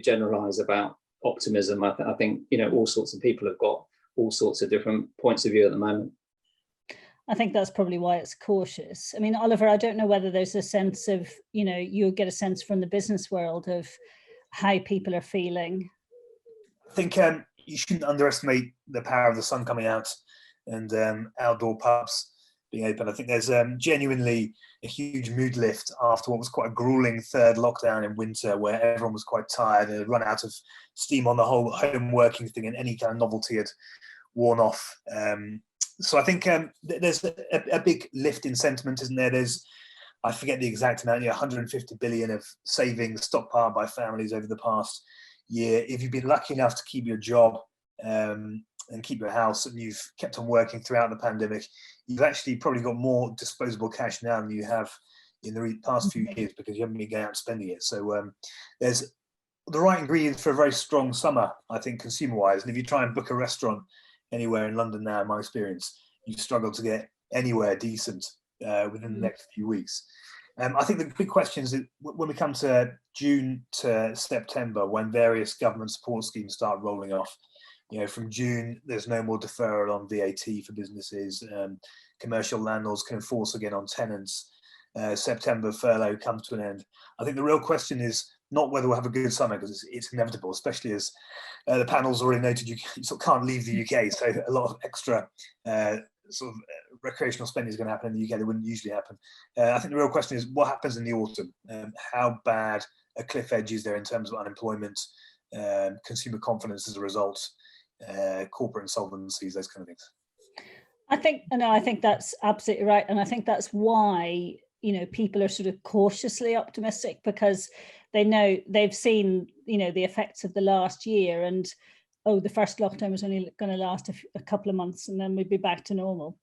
generalize about optimism. I think, you know, all sorts of people have got all sorts of different points of view at the moment. I think that's probably why it's cautious. I mean, Oliver, I don't know whether there's a sense of, you know, you'll get a sense from the business world of how people are feeling. I think you shouldn't underestimate the power of the sun coming out and outdoor pubs being open. I think there's genuinely a huge mood lift after what was quite a grueling third lockdown in winter, where everyone was quite tired and had run out of steam on the whole home working thing, and any kind of novelty had worn off. So I think there's a big lift in sentiment, isn't there? There's, I forget the exact amount, 150 billion of savings stockpiled by families over the past year. If you've been lucky enough to keep your job and keep your house, and you've kept on working throughout the pandemic, you've actually probably got more disposable cash now than you have in the past few years, because you haven't been going out and spending it. So there's the right ingredients for a very strong summer, I think, consumer-wise. And if you try and book a restaurant anywhere in London now, in my experience, you struggle to get anywhere decent within the next few weeks. I think the big question is that when we come to June to September, when various government support schemes start rolling off, you know, from June, there's no more deferral on VAT for businesses. Commercial landlords can enforce again on tenants. September, furlough comes to an end. I think the real question is not whether we'll have a good summer, because it's inevitable, especially as the panel's already noted you sort of can't leave the UK, so a lot of extra sort of recreational spending is going to happen in the UK that wouldn't usually happen. I think the real question is what happens in the autumn. How bad a cliff edge is there in terms of unemployment, consumer confidence as a result, corporate insolvencies, those kind of things. I think that's absolutely right, and I think that's why, you know, people are sort of cautiously optimistic, because they know they've seen, you know, the effects of the last year, and the first lockdown was only going to last a couple of months, and then we'd be back to normal,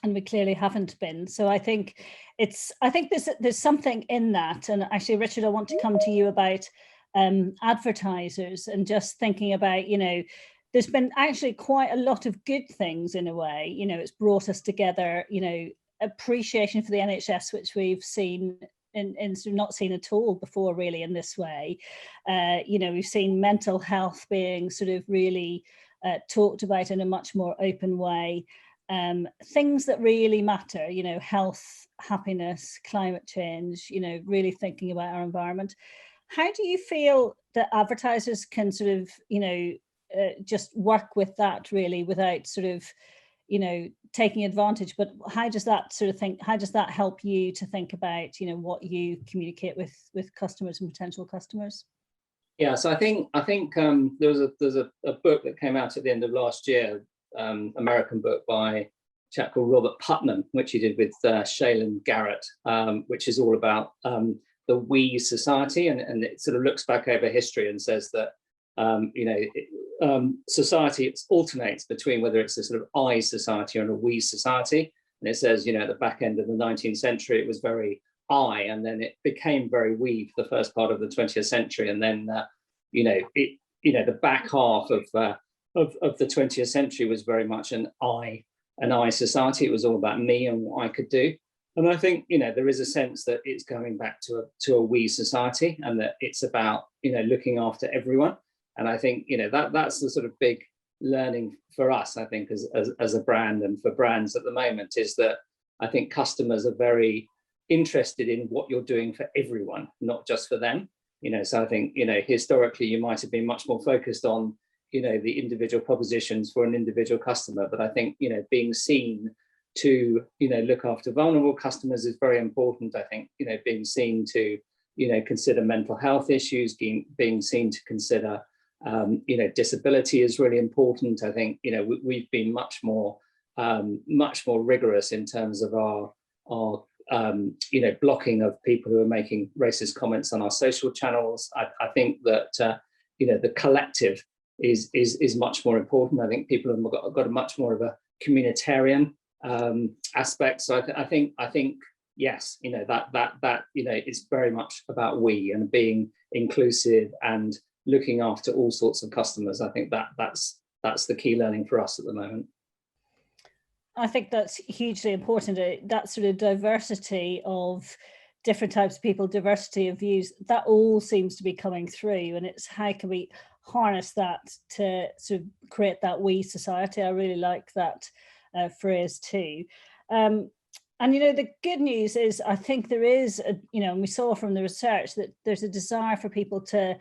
and we clearly haven't been. So I think there's something in that. And actually, Richard, I want to come to you about advertisers, and just thinking about, you know, there's been actually quite a lot of good things in a way. You know, it's brought us together, you know, appreciation for the NHS, which we've seen in sort of not seen at all before really in this way. You know, we've seen mental health being sort of really talked about in a much more open way. Things that really matter, you know, health, happiness, climate change, you know, really thinking about our environment. How do you feel that advertisers can sort of, you know, just work with that really without sort of, you know, taking advantage? But how does that help you to think about, you know, what you communicate with customers and potential customers? Yeah, so I think there's a book that came out at the end of last year, American book by a chap called Robert Putnam, which he did with Shaylin Garrett, which is all about the we society, and it sort of looks back over history and says that you know, society alternates between whether it's a sort of I society or a we society. And it says, you know, at the back end of the 19th century, it was very I, and then it became very we for the first part of the 20th century. And then, you know, the back half of the 20th century was very much an I society. It was all about me and what I could do. And I think, you know, there is a sense that it's going back to a we society, and that it's about, you know, looking after everyone. And I think, you know, that's the sort of big learning for us, I think, as a brand and for brands at the moment, is that I think customers are very interested in what you're doing for everyone, not just for them. You know, so I think, you know, historically you might have been much more focused on, you know, the individual propositions for an individual customer. But I think, you know, being seen to, you know, look after vulnerable customers is very important. I think, you know, being seen to, you know, consider mental health issues, being seen to consider, you know, disability is really important. I think, you know, we've been much more rigorous in terms of our you know, blocking of people who are making racist comments on our social channels. I think that you know, the collective is much more important. I think people have got a much more of a communitarian aspect. So I think yes, you know, that you know, it's very much about we and being inclusive and looking after all sorts of customers. I think that's the key learning for us at the moment. I think that's hugely important. That sort of diversity of different types of people, diversity of views, that all seems to be coming through. And it's how can we harness that to sort of create that we society? I really like that phrase too. And, you know, the good news is I think there is, you know, and we saw from the research that there's a desire for people to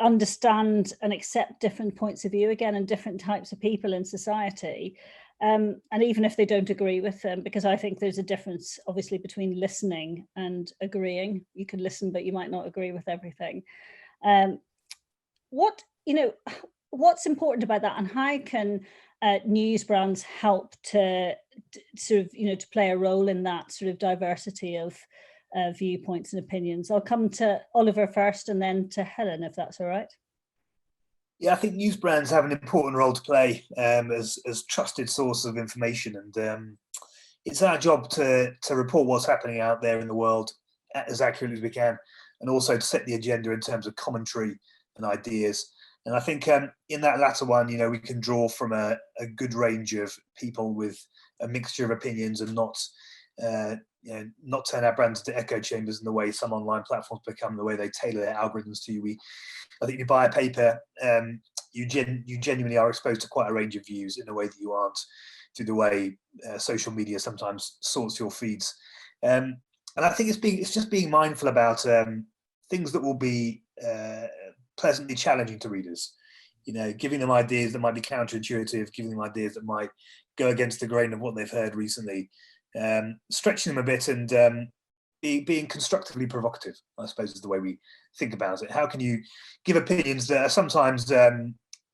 understand and accept different points of view again, and different types of people in society. And even if they don't agree with them, because I think there's a difference obviously between listening and agreeing. You can listen, but you might not agree with everything. What's important about that, and how can news brands help to sort of, you know, to play a role in that sort of diversity of viewpoints and opinions? I'll come to Oliver first and then to Helen, if that's all right. Yeah, I think news brands have an important role to play as trusted source of information, and it's our job to report what's happening out there in the world as accurately as we can, and also to set the agenda in terms of commentary and ideas. And I think in that latter one, you know, we can draw from a good range of people with a mixture of opinions, and not you know, not turn our brands into echo chambers in the way some online platforms become, the way they tailor their algorithms to you. I think if you buy a paper, you genuinely are exposed to quite a range of views in a way that you aren't through the way social media sometimes sorts your feeds. And I think it's just being mindful about things that will be pleasantly challenging to readers. You know, giving them ideas that might be counterintuitive, giving them ideas that might go against the grain of what they've heard recently, stretching them a bit, and being constructively provocative, I suppose, is the way we think about it. How can you give opinions that are sometimes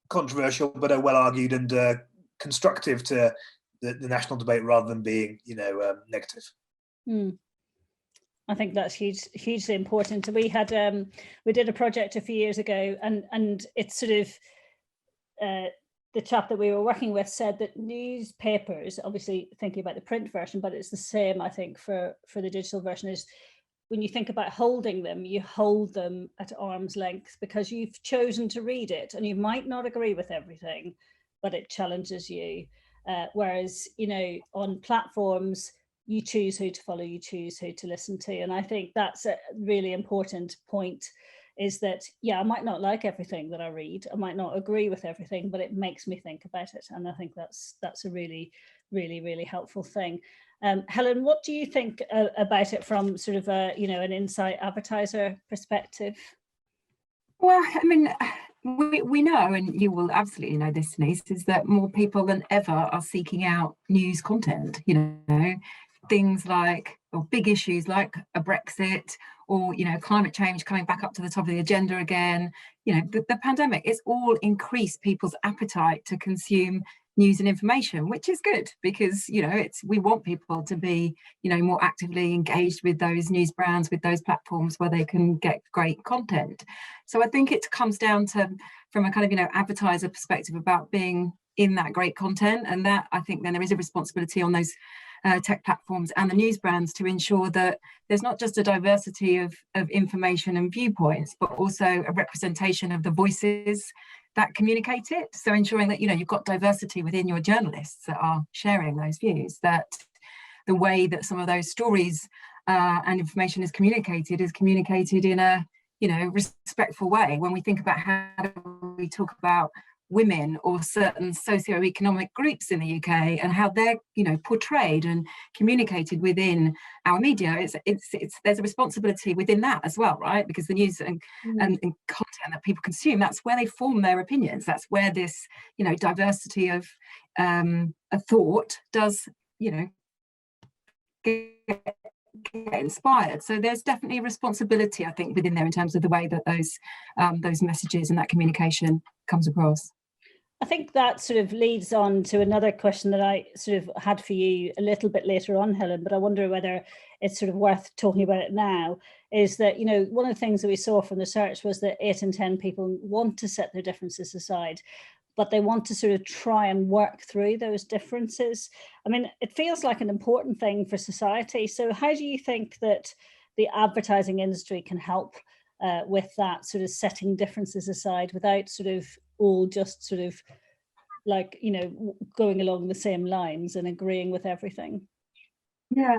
controversial but are well argued and constructive to the national debate, rather than being, you know, negative? I think that's hugely important. We had we did a project a few years ago, and it's sort of the chap that we were working with said that newspapers, obviously thinking about the print version, but it's the same, I think, for the digital version, is when you think about holding them, you hold them at arm's length because you've chosen to read it, and you might not agree with everything, but it challenges you. Whereas, you know, on platforms, you choose who to follow, you choose who to listen to. And I think that's a really important point, is that, yeah, I might not like everything that I read, I might not agree with everything, but it makes me think about it. And I think that's a really, really, really helpful thing. Helen, what do you think about it from sort of a, you know, an insight advertiser perspective? Well, I mean, we know, and you will absolutely know this, Denise, is that more people than ever are seeking out news content. You know, things like, or big issues like a Brexit, or, you know, climate change coming back up to the top of the agenda again. You know, the pandemic, it's all increased people's appetite to consume news and information, which is good, because, you know, we want people to be, you know, more actively engaged with those news brands, with those platforms where they can get great content. So I think it comes down to, from a kind of, you know, advertiser perspective, about being in that great content. And that, I think, then there is a responsibility on those tech platforms and the news brands to ensure that there's not just a diversity of information and viewpoints, but also a representation of the voices that communicate it. So ensuring that, you know, you've got diversity within your journalists that are sharing those views, that the way that some of those stories and information is communicated in a, you know, respectful way. When we think about how we talk about women or certain socioeconomic groups in the UK and how they're, you know, portrayed and communicated within our media, there's a responsibility within that as well, right? Because the news and content that people consume, that's where they form their opinions. That's where this, you know, diversity of a thought does, you know, get inspired. So there's definitely a responsibility, I think, within there in terms of the way that those messages and that communication comes across. I think that sort of leads on to another question that I sort of had for you a little bit later on, Helen, but I wonder whether it's sort of worth talking about it now, is that, you know, one of the things that we saw from the research was that 8 in 10 people want to set their differences aside, but they want to sort of try and work through those differences. I mean, it feels like an important thing for society. So how do you think that the advertising industry can help with that sort of setting differences aside without sort of all just sort of like, you know, going along the same lines and agreeing with everything? Yeah.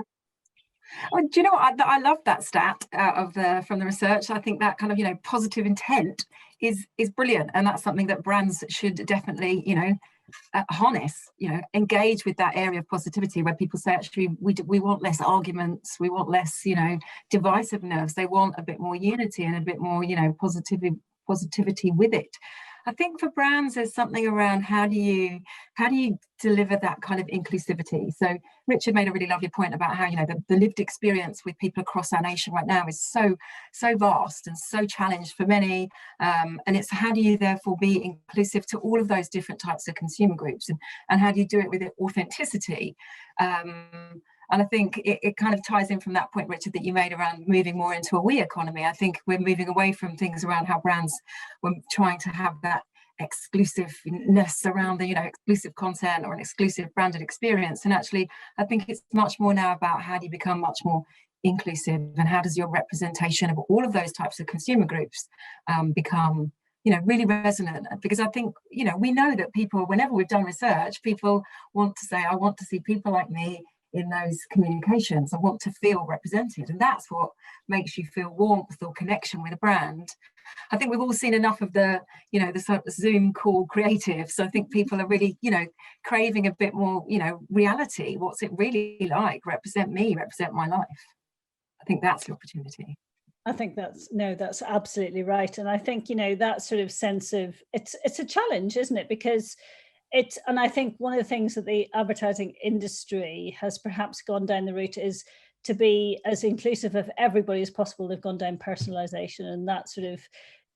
Well, do you know what? I love that stat from the research. I think that kind of, you know, positive intent is brilliant, and that's something that brands should definitely, you know, harness. You know, engage with that area of positivity where people say, actually, we want less arguments, we want less, you know, divisiveness. They want a bit more unity and a bit more, you know, positivity with it. I think for brands, there's something around how do you deliver that kind of inclusivity. So Richard made a really lovely point about how, you know, the lived experience with people across our nation right now is so vast and so challenged for many. And it's how do you therefore be inclusive to all of those different types of consumer groups, and how do you do it with authenticity? And I think it kind of ties in from that point, Richard, that you made around moving more into a we economy. I think we're moving away from things around how brands were trying to have that exclusiveness around the, you know, exclusive content or an exclusive branded experience. And actually, I think it's much more now about how do you become much more inclusive, and how does your representation of all of those types of consumer groups become, you know, really resonant. Because I think, you know, we know that people, whenever we've done research, people want to say, I want to see people like me in those communications. I want to feel represented, and that's what makes you feel warmth or connection with a brand. I think we've all seen enough of the, you know, the sort of Zoom call creative. So I think people are really, you know, craving a bit more, you know, reality. What's it really like? Represent me, represent my life. I think that's the opportunity. I think that's absolutely right. And I think, that sort of sense of it's a challenge, isn't it? Because and I think one of the things that the advertising industry has perhaps gone down the route is to be as inclusive of everybody as possible. They've gone down personalization, and that sort of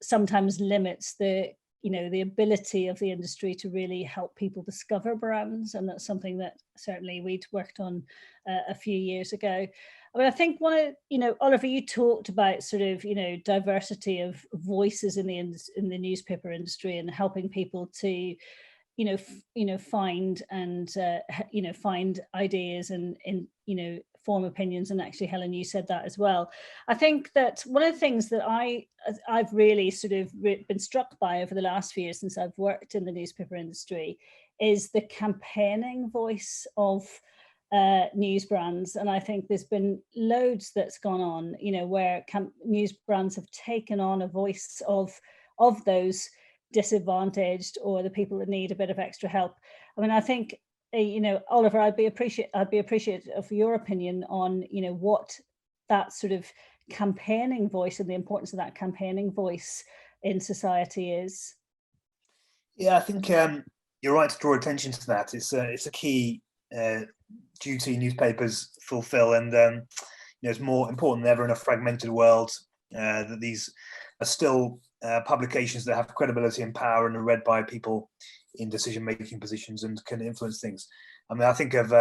sometimes limits the ability of the industry to really help people discover brands. And that's something that certainly we'd worked on a few years ago. I mean, I think Oliver, you talked about sort of, diversity of voices in the newspaper industry and helping people to, find and, find ideas and form opinions. And actually, Helen, you said that as well. I think that one of the things that I've really sort of been struck by over the last few years since I've worked in the newspaper industry is the campaigning voice of news brands. And I think there's been loads that's gone on, where news brands have taken on a voice of those disadvantaged or the people that need a bit of extra help. I mean, I think, Oliver, I'd be appreciative of your opinion on, what that sort of campaigning voice and the importance of that campaigning voice in society is. Yeah, I think you're right to draw attention to that. It's a key duty newspapers fulfill, and it's more important than ever in a fragmented world that these are still publications that have credibility and power and are read by people in decision-making positions and can influence things. I mean, I think of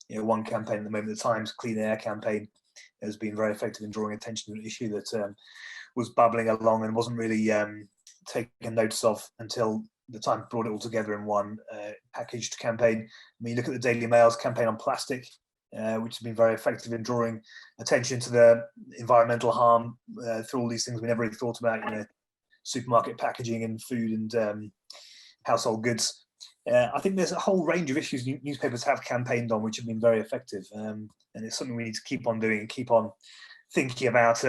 one campaign at the moment, the Times Clean Air campaign, has been very effective in drawing attention to an issue that was bubbling along and wasn't really taken notice of until the Times brought it all together in one packaged campaign. I mean, you look at the Daily Mail's campaign on plastic, which has been very effective in drawing attention to the environmental harm through all these things we never really thought about, supermarket packaging and food and household goods. I think there's a whole range of issues newspapers have campaigned on which have been very effective, and it's something we need to keep on doing and keep on thinking about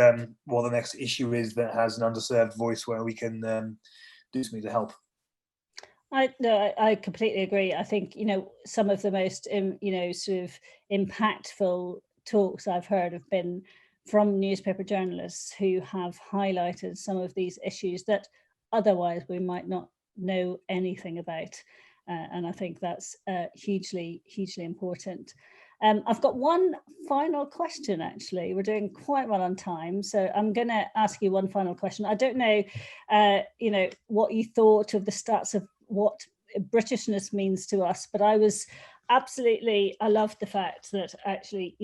what the next issue is that has an underserved voice where we can do something to help. I completely agree. I think, some of the most, sort of impactful talks I've heard have been from newspaper journalists who have highlighted some of these issues that otherwise we might not know anything about. And I think that's hugely, hugely important. I've got one final question, actually. We're doing quite well on time. So I'm going to ask you one final question. I don't know, what you thought of the stats of what Britishness means to us, but I loved the fact that actually,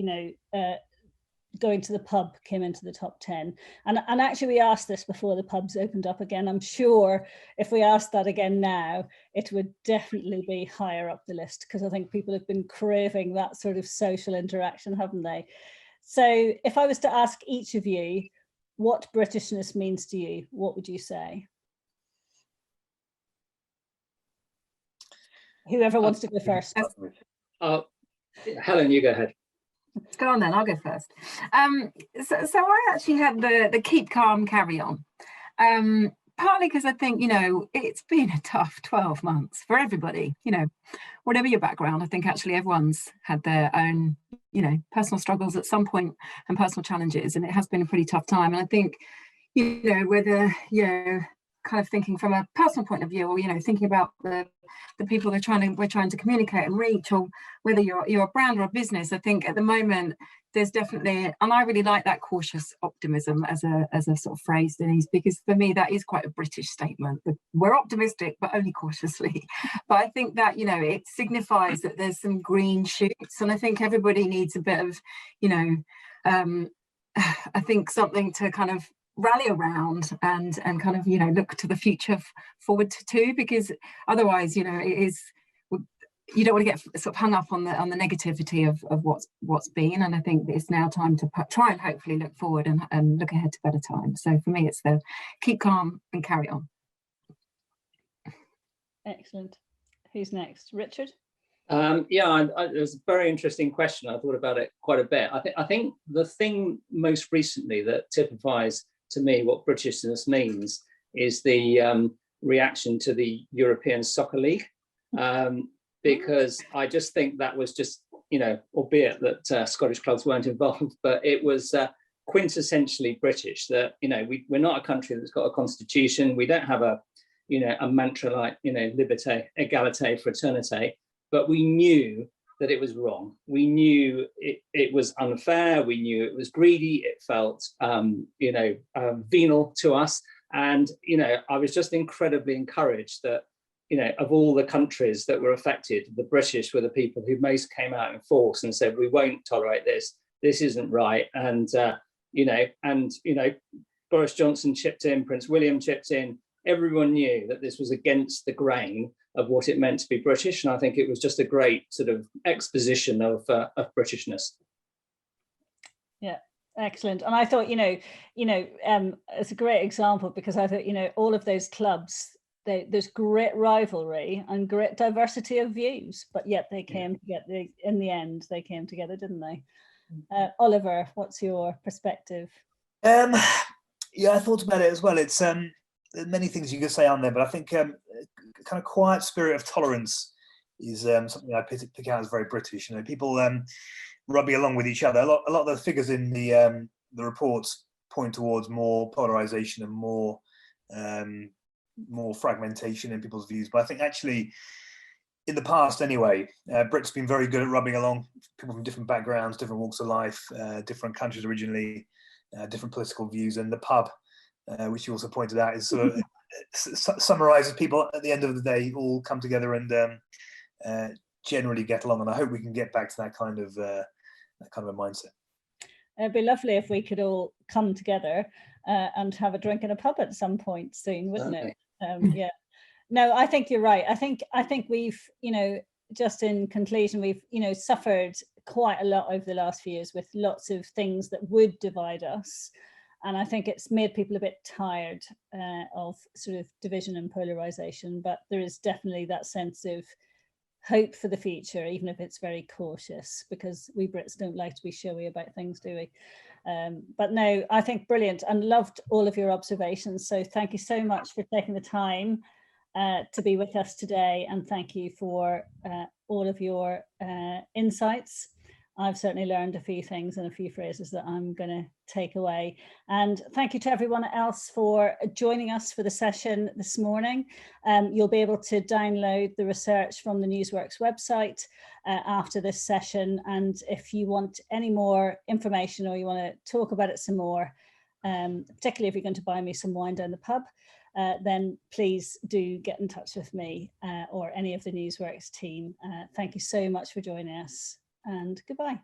going to the pub came into the top 10. And actually we asked this before the pubs opened up again. I'm sure if we asked that again now, it would definitely be higher up the list, because I think people have been craving that sort of social interaction, haven't they? So if I was to ask each of you what Britishness means to you, what would you say? Whoever wants to go first. Helen, you go ahead. Go on then, I'll go first. So I actually had the keep calm, carry on. Partly because I think, it's been a tough 12 months for everybody, whatever your background. I think actually everyone's had their own, personal struggles at some point and personal challenges, and it has been a pretty tough time. And I think, whether, kind of thinking from a personal point of view, or thinking about the people we're trying to communicate and reach, or whether you're a brand or a business, I think at the moment there's definitely, and I really like that cautious optimism as a sort of phrase, Denise, because for me that is quite a British statement. We're optimistic, but only cautiously. But I think that it signifies that there's some green shoots, and I think everybody needs a bit of I think something to kind of rally around and kind of look to the future forward to, because otherwise it is, you don't want to get sort of hung up on the negativity of what's been. And I think it's now time to try and hopefully look forward and look ahead to better times. So for me it's the keep calm and carry on. Excellent. Who's next? Richard? It was a very interesting question. I thought about it quite a bit. I think the thing most recently that typifies to me what Britishness means is the reaction to the European Soccer League, because I just think that was just, albeit that Scottish clubs weren't involved, but it was quintessentially British, that, you know, we're not a country that's got a constitution. We don't have a, you know, a mantra like, you know, liberté, égalité, fraternité, but we knew that it was wrong. We knew it was unfair. We knew it was greedy. It felt, you know, venal to us. And, you know, I was just incredibly encouraged that, you know, of all the countries that were affected, the British were the people who most came out in force and said, we won't tolerate this. This isn't right. And, you know, Boris Johnson chipped in, Prince William chipped in. Everyone knew that this was against the grain of what it meant to be British. And I think it was just a great sort of exposition of Britishness. Yeah, excellent. And I thought, you know, it's a great example, because I thought, you know, all of those clubs, there's great rivalry and great diversity of views, but yet they came together in the end. They came together, didn't they? Oliver, what's your perspective? Yeah, I thought about it as well. It's there's many things you could say on there, but I think kind of quiet spirit of tolerance is something I pick out as very British. You know, people rubbing along with each other. A lot of the figures in the reports point towards more polarization and more fragmentation in people's views. But I think actually, in the past anyway, Brits have been very good at rubbing along. People from different backgrounds, different walks of life, different countries originally, different political views, and the pub, which you also pointed out, is sort of summarizes people at the end of the day all come together and generally get along. And I hope we can get back to that kind of a mindset. It'd be lovely if we could all come together and have a drink in a pub at some point soon, wouldn't it? Yeah. No, I think you're right. I think we've, you know, just in conclusion, we've, you know, suffered quite a lot over the last few years with lots of things that would divide us. And I think it's made people a bit tired of sort of division and polarization, but there is definitely that sense of hope for the future, even if it's very cautious, because we Brits don't like to be showy about things, do we? But no, I think brilliant, and loved all of your observations. So thank you so much for taking the time to be with us today, and thank you for all of your insights. I've certainly learned a few things and a few phrases that I'm going to take away. And thank you to everyone else for joining us for the session this morning. You'll be able to download the research from the Newsworks website after this session. And if you want any more information or you want to talk about it some more, particularly if you're going to buy me some wine down the pub, then please do get in touch with me or any of the Newsworks team. Thank you so much for joining us, and goodbye.